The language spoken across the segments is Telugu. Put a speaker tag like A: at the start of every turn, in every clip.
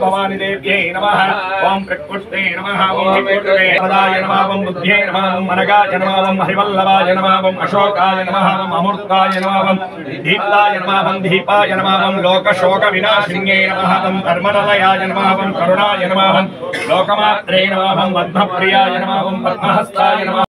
A: भवानी देव्यै नमः ओम प्रकृष्टे नमः ओम विकृते पदाय नमः ओम बुद्ध्ये नमः ओम मनगाय नमः ओम हरिवल्लभाय नमः ओम अशोकाय नमः ओम अमृताय नमः ओम दीप्ताय नमः ओम दीपाय नमः ओम लोकशोक विनाशिन्ये नमः ओम धर्मनिलयाय नमः ओम करुणाय नमः ओम लोकमात्रे नमः ओम पद्मप्रियाय नमः ओम पद्महस्ताय नमः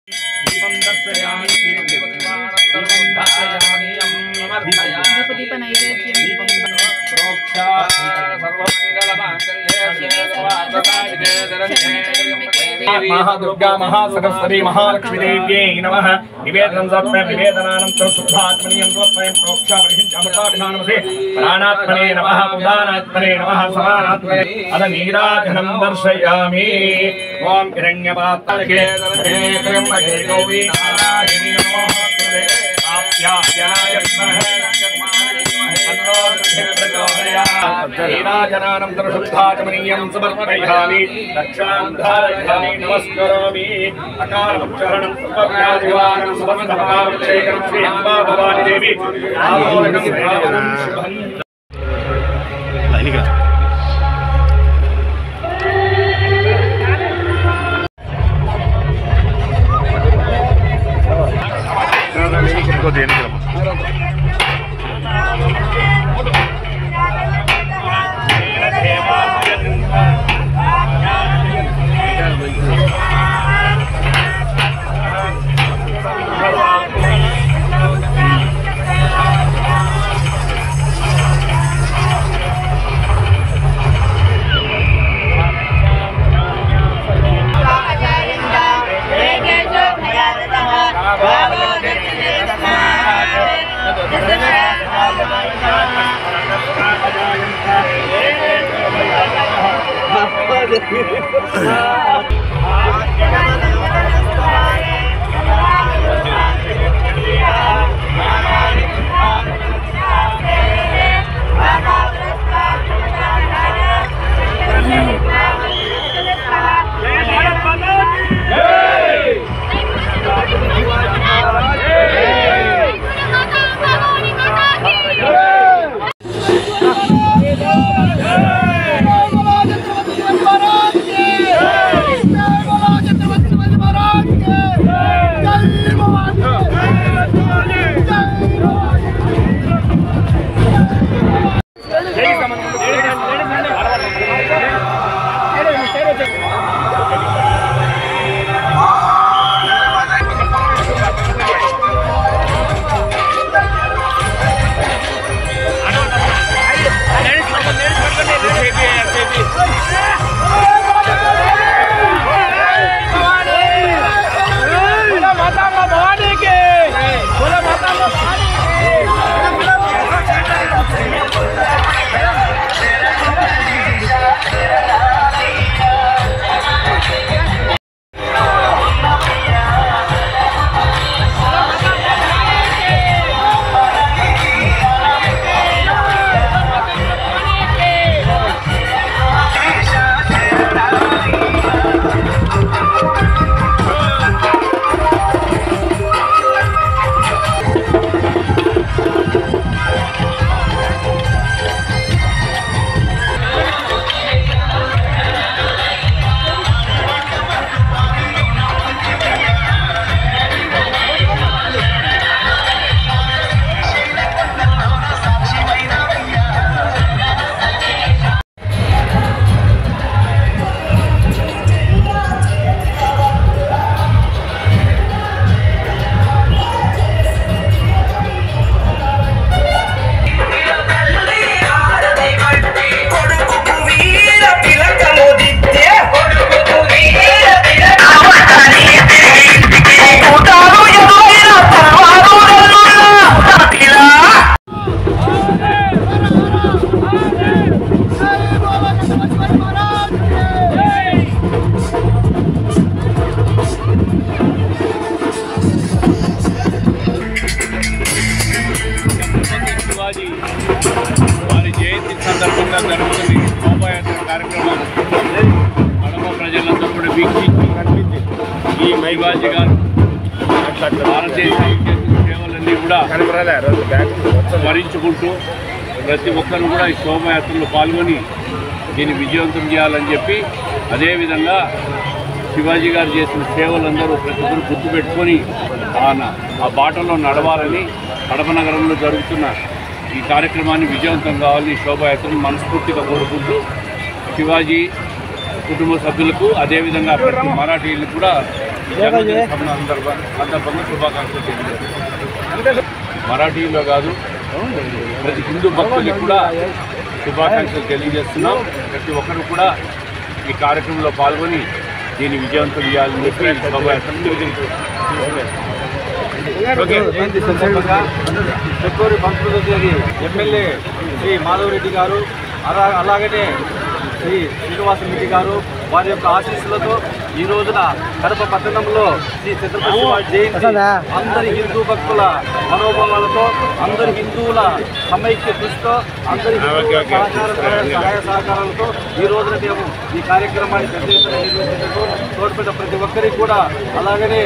A: महादुर्गा महासरस्वती महालक्ष्मी देव्यै नमः निवेदनं समर्पय निवेदनानन्तरं शुद्धात्मनीयं समर्पयं प्रोक्षापरिहिंसामृताभिधानमसे प्राणात्मने नमः उदानात्मने नमः समानात्मने अद नीराजनं दर्शयामि ओम हिरण्यपात्रके त्र्यम्बके गौरी नारायणी नमोस्तुते आप्याय नीराजनानन्तरं शुद्धात्मनीयं समर्पयामि दक्षान्धारयामि नमस्करोमि अकालमुच्चारणं सर्वव्याधिवारणं समस्तपापक्षेकं श्री अम्बा भवानी देवी आमोदकं शुभं
B: మైబాజీ గారు భారతదేశ సేవలన్నీ కూడా స్మరించుకుంటూ ప్రతి ఒక్కరు కూడా ఈ శోభాయాత్రలో పాల్గొని దీన్ని విజయవంతం చేయాలని చెప్పి, అదేవిధంగా శివాజీ గారు చేసిన సేవలందరూ ప్రతి ఒక్కరు గుర్తుపెట్టుకొని ఆ బాటలో నడవాలని, కడప నగరంలో జరుగుతున్న ఈ కార్యక్రమాన్ని విజయవంతం కావాలని శోభాయాత్రను మనస్ఫూర్తిగా కోరుకుంటూ శివాజీ కుటుంబ సభ్యులకు, అదేవిధంగా ప్రతి మరాఠీలకు కూడా జన్మదిన సందర్భంగా శుభాకాంక్షలు తెలియజేస్తున్నాం. మరాఠీలో కాదు, ప్రతి హిందూ భక్తులకు కూడా శుభాకాంక్షలు తెలియజేస్తున్నాం. ప్రతి ఒక్కరు కూడా ఈ కార్యక్రమంలో పాల్గొని దీన్ని విజయవంతం చేయాలని చెప్పి శోభాయాత్రను
C: జయంతి సందర్భంగా చెక్కూరి పంతులు ఎమ్మెల్యే శ్రీ మాధవరెడ్డి గారు, అలాగనే శ్రీ శ్రీనివాసరెడ్డి గారు వారి యొక్క ఆశీస్సులతో ఈ రోజున కడప పట్టణంలో శ్రీ ఛత్రపతి శివాజీ జయంతి అందరి హిందూ భక్తుల మనోభావాలతో, అందరి హిందువుల సమైక్య కృషితో, అందరి సహాయ సహకారాలతో ఈ రోజున మేము ఈ కార్యక్రమాన్ని పెద్ద ఎత్తున నిర్వహించేందుకు తోడ్పడిన ప్రతి ఒక్కరికి కూడా, అలాగనే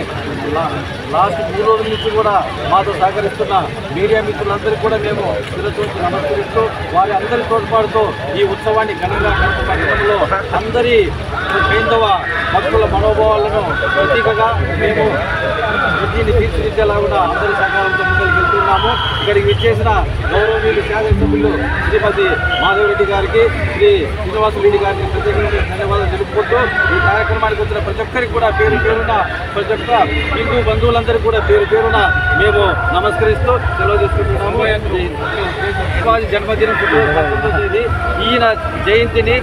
C: లాస్ట్ 3 రోజుల నుంచి కూడా మాతో సహకరిస్తున్న మీడియా మిత్రులందరికీ కూడా మేము శిరస్సు నమస్కరిస్తూ వారి అందరి తోడ్పాటుతో ఈ ఉత్సవాన్ని ఘనంగా కడప పట్టణంలో అందరి హైందవ భక్తుల మనోభావాలను ప్రతీకగా మేము దీన్ని తీర్చిదిద్దేలాగా అందరి సహకారంతో ముందుకు వెళ్తున్నాము. ఇక్కడికి విచ్చేసిన గౌరవనీయులు శాసనసభ్యులు శ్రీమతి మాధవరెడ్డి గారికి, శ్రీ శ్రీనివాసరెడ్డి గారికి ప్రత్యేకంగా ధన్యవాదాలు తెలుపుకుంటూ ఈ కార్యక్రమానికి వచ్చిన ప్రతి ఒక్కరికి కూడా పేరు పేరున, ప్రతి ఒక్క హిందూ బంధువులందరికీ కూడా పేరు పేరున మేము నమస్కరిస్తూ సెలవు తీసుకుంటున్నాము. శివాజీ జన్మదినం ఫిబ్రవరి 19వ తేదీ. ఈయన జయంతిని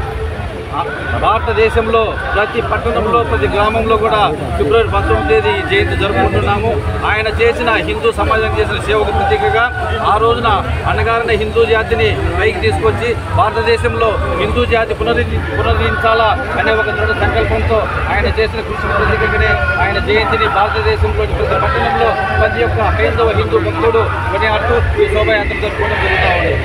C: భారతదేశంలో ప్రతి పట్టణంలో, ప్రతి గ్రామంలో కూడా ఫిబ్రవరి 19వ తేదీ ఈ జయంతి జరుపుకుంటున్నాము. ఆయన చేసిన హిందూ సమాజం చేసిన సేవకు ప్రతీకగా ఆ రోజున అణగారిన హిందూ జాతిని పైకి తీసుకొచ్చి భారతదేశంలో హిందూ జాతి పునరుద్ధరించాలా అనే ఒక దృఢ సంకల్పంతో ఆయన చేసిన కృషి ప్రతీకగానే ఆయన జయంతిని భారతదేశంలోని ప్రతి పట్టణంలో ప్రతి ఒక్క హైందవ హిందూ భక్తుడు కొనియాడుతూ ఈ శోభాయాత్ర జరుపుకోవడం జరుగుతూ ఉంది.